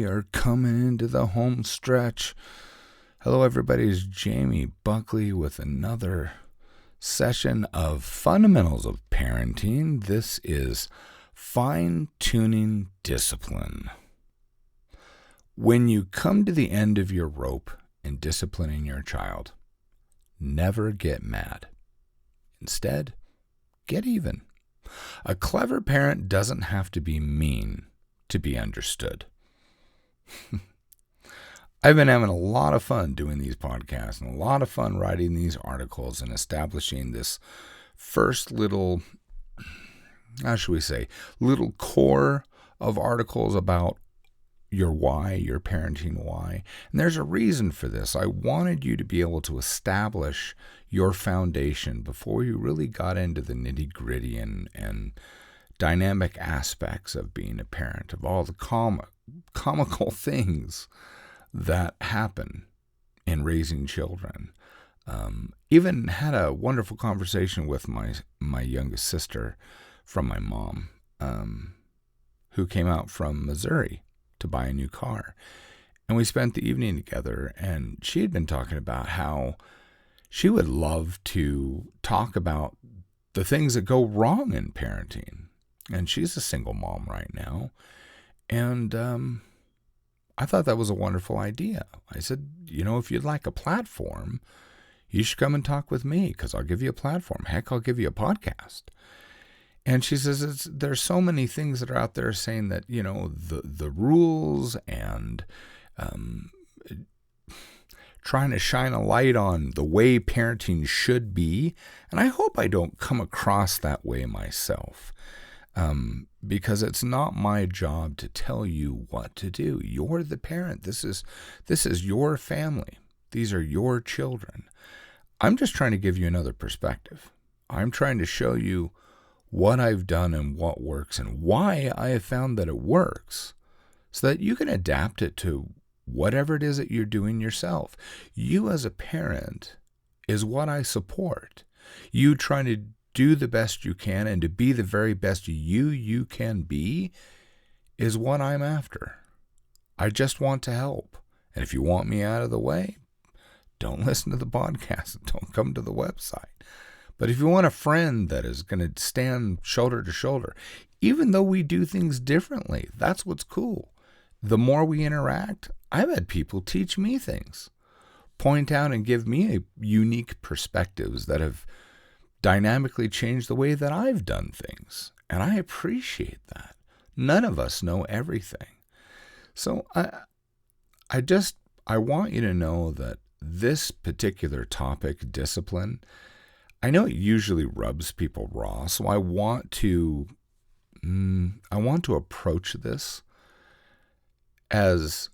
we are coming into the home stretch. Hello, everybody. It's Jaime Buckley with another session of Fundamentals of Parenting. This is Fine-Tuning Discipline. When you come to the end of your rope in disciplining your child, never get mad. Instead, get even. A clever parent doesn't have to be mean to be understood. I've been having a lot of fun doing these podcasts and a lot of fun writing these articles and establishing this first little, little core of articles about your why, your parenting why. And there's a reason for this. I wanted you to be able to establish your foundation before you really got into the nitty-gritty and dynamic aspects of being a parent, of all the comical things that happen in raising children. Even had a wonderful conversation with my youngest sister from my mom, who came out from Missouri to buy a new car. And we spent the evening together, and she had been talking about how she would love to talk about the things that go wrong in parenting. And she's a single mom right now. And I thought that was a wonderful idea. I said, if you'd like a platform, you should come and talk with me because I'll give you a platform. Heck, I'll give you a podcast. And she says, there's so many things that are out there saying that, the rules and trying to shine a light on the way parenting should be. And I hope I don't come across that way myself. Because it's not my job to tell you what to do. You're the parent. This is your family. These are your children. I'm just trying to give you another perspective. I'm trying to show you what I've done and what works and why I have found that it works so that you can adapt it to whatever it is that you're doing yourself. You as a parent is what I support. You trying to do the best you can and to be the very best you can be is what I'm after. I just want to help. And if you want me out of the way, don't listen to the podcast. Don't come to the website. But if you want a friend that is going to stand shoulder to shoulder, even though we do things differently, that's what's cool. The more we interact, I've had people teach me things, point out and give me unique perspectives that have dynamically changed the way that I've done things. And I appreciate that. None of us know everything. So I want you to know that this particular topic, discipline, I know it usually rubs people raw. So I want to approach this as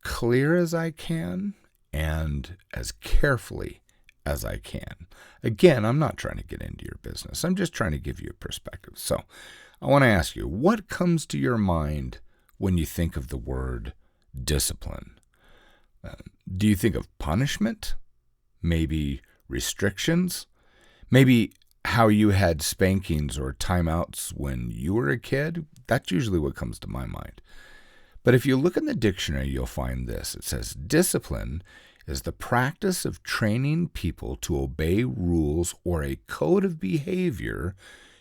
clear as I can and as carefully as I can. Again, I'm not trying to get into your business. I'm just trying to give you a perspective. So I want to ask you, what comes to your mind when you think of the word discipline? Do you think of punishment? Maybe restrictions? Maybe how you had spankings or timeouts when you were a kid? That's usually what comes to my mind. But if you look in the dictionary, you'll find this. It says discipline is the practice of training people to obey rules or a code of behavior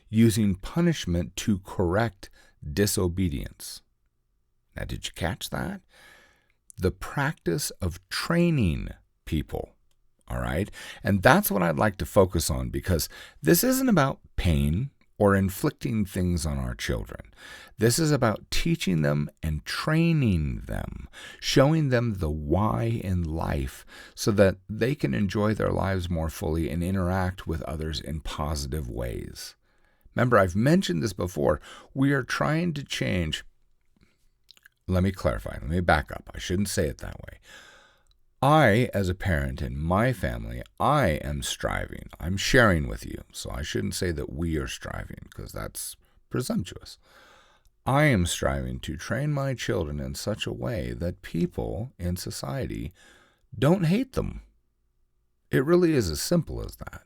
using punishment to correct disobedience. Now, did you catch that? The practice of training people, all right? And that's what I'd like to focus on because this isn't about pain or inflicting things on our children. This is about teaching them and training them, showing them the why in life so that they can enjoy their lives more fully and interact with others in positive ways. Remember, I've mentioned this before. We are trying to change. Let me clarify. Let me back up. I shouldn't say it that way. I, as a parent in my family, I am striving. I'm sharing with you. So I shouldn't say that we are striving because that's presumptuous. I am striving to train my children in such a way that people in society don't hate them. It really is as simple as that.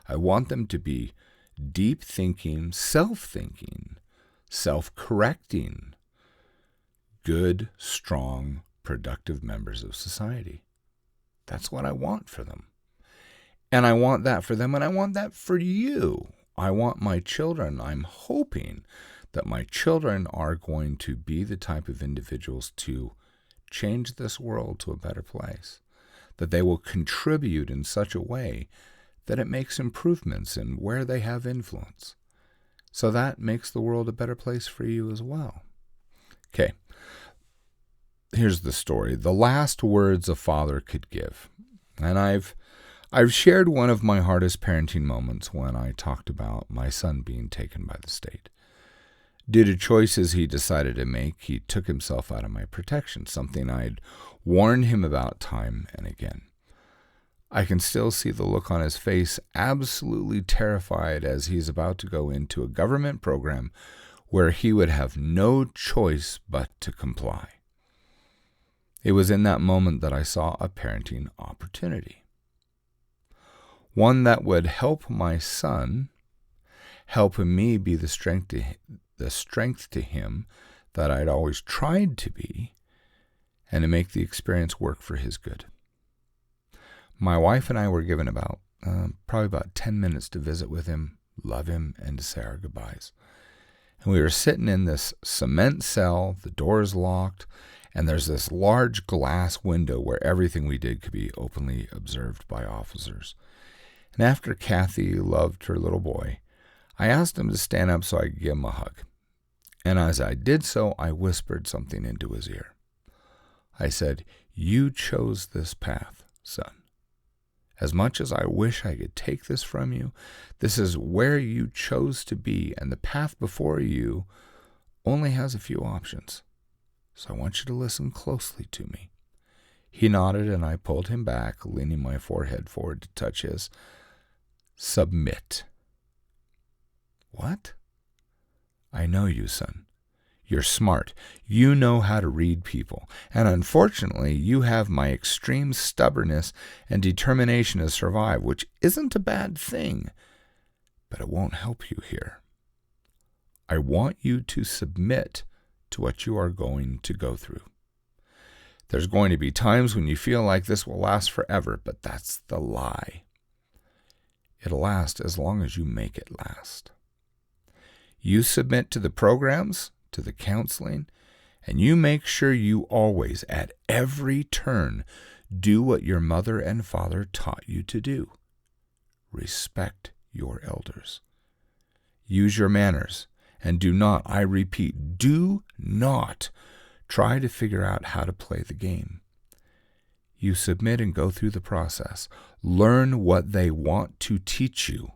I want them to be deep thinking, self-correcting, good, strong, productive members of society. That's what I want for them. And I want that for them, and I want that for you. I want my children, I'm hoping that my children are going to be the type of individuals to change this world to a better place, that they will contribute in such a way that it makes improvements in where they have influence. So that makes the world a better place for you as well. Okay, here's the story. The last words a father could give. And I've shared one of my hardest parenting moments when I talked about my son being taken by the state. Due to choices he decided to make, he took himself out of my protection, something I'd warned him about time and again. I can still see the look on his face, absolutely terrified as he's about to go into a government program where he would have no choice but to comply. It was in that moment that I saw a parenting opportunity. One that would help my son, helping me be the strength to him that I'd always tried to be, and to make the experience work for his good. My wife and I were given probably about 10 minutes to visit with him, love him, and to say our goodbyes. And we were sitting in this cement cell, the door's locked, and there's this large glass window where everything we did could be openly observed by officers. And after Kathy loved her little boy, I asked him to stand up so I could give him a hug. And as I did so, I whispered something into his ear. I said, "You chose this path, son. As much as I wish I could take this from you, this is where you chose to be, and the path before you only has a few options. So I want you to listen closely to me." He nodded, and I pulled him back, leaning my forehead forward to touch his. "Submit." "What?" "I know you, son. You're smart. You know how to read people. And unfortunately, you have my extreme stubbornness and determination to survive, which isn't a bad thing, but it won't help you here. I want you to submit to what you are going to go through. There's going to be times when you feel like this will last forever, but that's the lie. It'll last as long as you make it last. You submit to the programs, to the counseling, and you make sure you always, at every turn, do what your mother and father taught you to do. Respect your elders. Use your manners, and do not, I repeat, do not try to figure out how to play the game. You submit and go through the process. Learn what they want to teach you.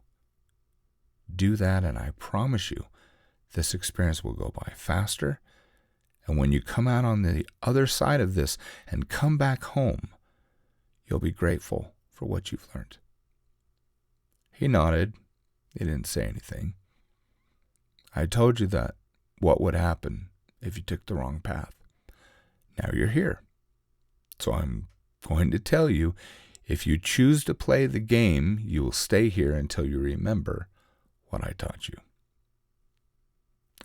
Do that, and I promise you, this experience will go by faster, and when you come out on the other side of this and come back home, you'll be grateful for what you've learned." He nodded. He didn't say anything. "I told you that what would happen if you took the wrong path. Now you're here. So I'm going to tell you, if you choose to play the game, you will stay here until you remember what I taught you."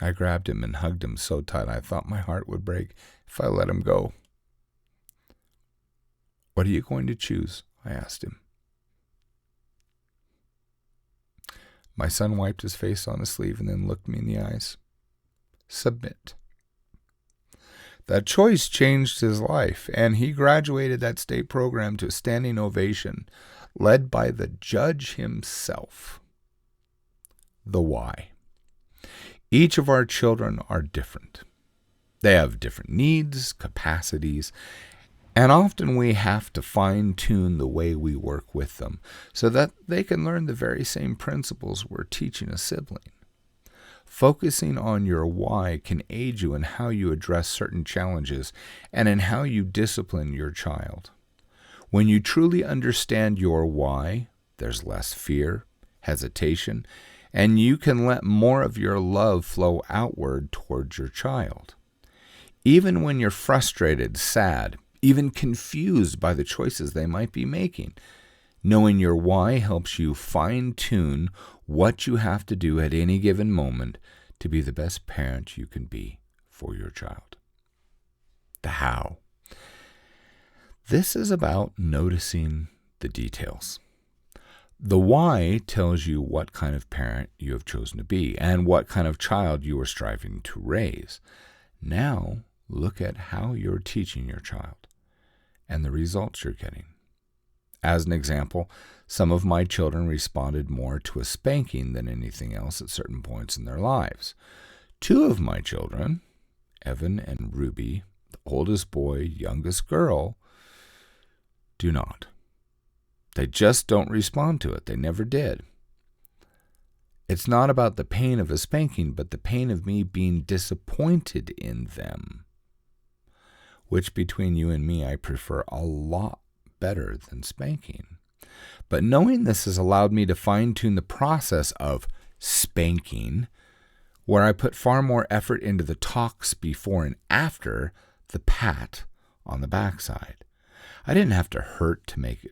I grabbed him and hugged him so tight I thought my heart would break if I let him go. "What are you going to choose?" I asked him. My son wiped his face on his sleeve and then looked me in the eyes. "Submit." That choice changed his life, and he graduated that state program to a standing ovation, led by the judge himself. The why. Each of our children are different. They have different needs, capacities, and often we have to fine-tune the way we work with them so that they can learn the very same principles we're teaching a sibling. Focusing on your why can aid you in how you address certain challenges and in how you discipline your child. When you truly understand your why, there's less fear, hesitation, and you can let more of your love flow outward towards your child. Even when you're frustrated, sad, even confused by the choices they might be making, knowing your why helps you fine-tune what you have to do at any given moment to be the best parent you can be for your child. the how. This is about noticing the details. The why tells you what kind of parent you have chosen to be and what kind of child you are striving to raise. Now, look at how you're teaching your child and the results you're getting. As an example, some of my children responded more to a spanking than anything else at certain points in their lives. 2 of my children, Evan and Ruby, the oldest boy, youngest girl, do not. They just don't respond to it. They never did. It's not about the pain of a spanking, but the pain of me being disappointed in them, which between you and me, I prefer a lot better than spanking. But knowing this has allowed me to fine-tune the process of spanking, where I put far more effort into the talks before and after the pat on the backside. I didn't have to hurt to make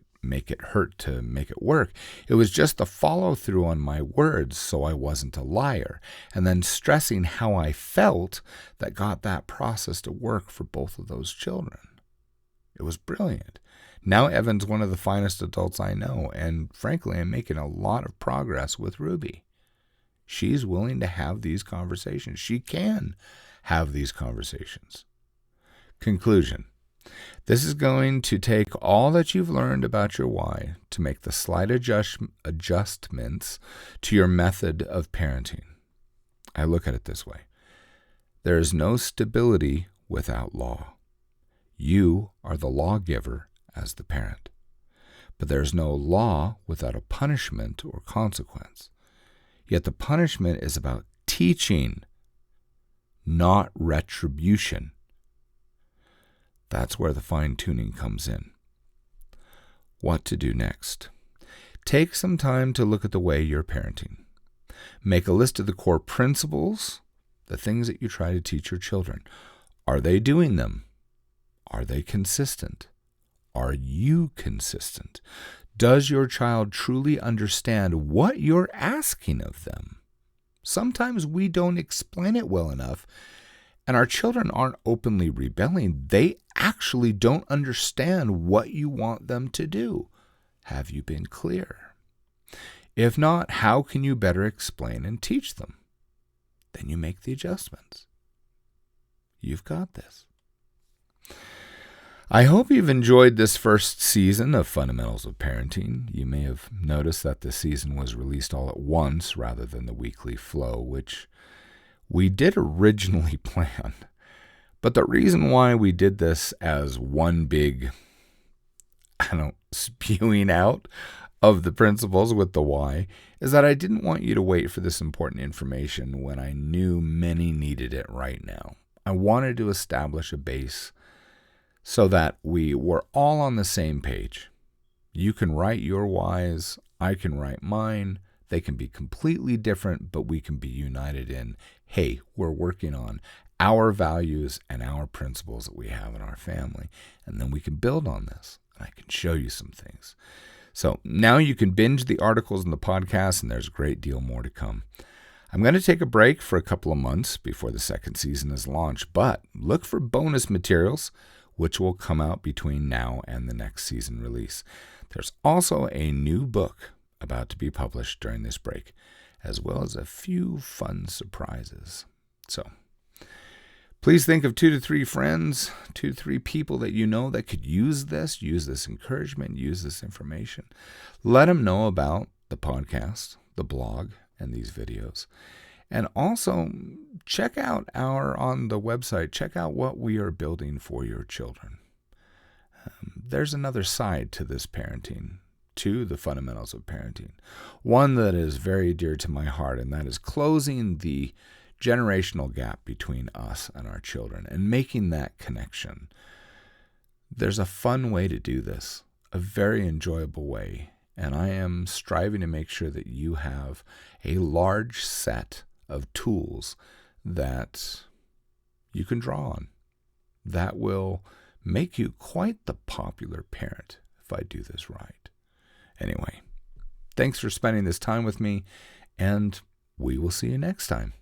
it hurt to make it work. It was just the follow-through on my words so I wasn't a liar, and then stressing how I felt that got that process to work for both of those children. It was brilliant. Now Evan's one of the finest adults I know, and frankly, I'm making a lot of progress with Ruby. She's willing to have these conversations. She can have these conversations. Conclusion. This is going to take all that you've learned about your why to make the slight adjustments to your method of parenting. I look at it this way. There is no stability without law. You are the lawgiver as the parent. But there is no law without a punishment or consequence. Yet the punishment is about teaching, not retribution. That's where the fine-tuning comes in. What to do next? Take some time to look at the way you're parenting. Make a list of the core principles, the things that you try to teach your children. Are they doing them? Are they consistent? Are you consistent? Does your child truly understand what you're asking of them? Sometimes we don't explain it well enough, and our children aren't openly rebelling. They actually don't understand what you want them to do. Have you been clear? If not, how can you better explain and teach them? Then you make the adjustments. You've got this. I hope you've enjoyed this first season of Fundamentals of Parenting. You may have noticed that the season was released all at once rather than the weekly flow, which we did originally plan. But the reason why we did this as one big, spewing out of the principles with the why is that I didn't want you to wait for this important information when I knew many needed it right now. I wanted to establish a base so that we were all on the same page. You can write your whys, I can write mine. They can be completely different, but we can be united in, hey, we're working on our values and our principles that we have in our family. And then we can build on this, and I can show you some things. So now you can binge the articles in the podcast, and there's a great deal more to come. I'm going to take a break for a couple of months before the second season is launched, but look for bonus materials, which will come out between now and the next season release. There's also a new book about to be published during this break, as well as a few fun surprises. So please think of 2 to 3 friends, 2 to 3 people that you know that could use this encouragement, use this information. Let them know about the podcast, the blog, and these videos. And also check out on the website, check out what we are building for your children. There's another side to this parenting, to the fundamentals of parenting. One that is very dear to my heart, and that is closing the generational gap between us and our children and making that connection. There's a fun way to do this, a very enjoyable way, and I am striving to make sure that you have a large set of tools that you can draw on that will make you quite the popular parent if I do this right. Anyway, thanks for spending this time with me, and we will see you next time.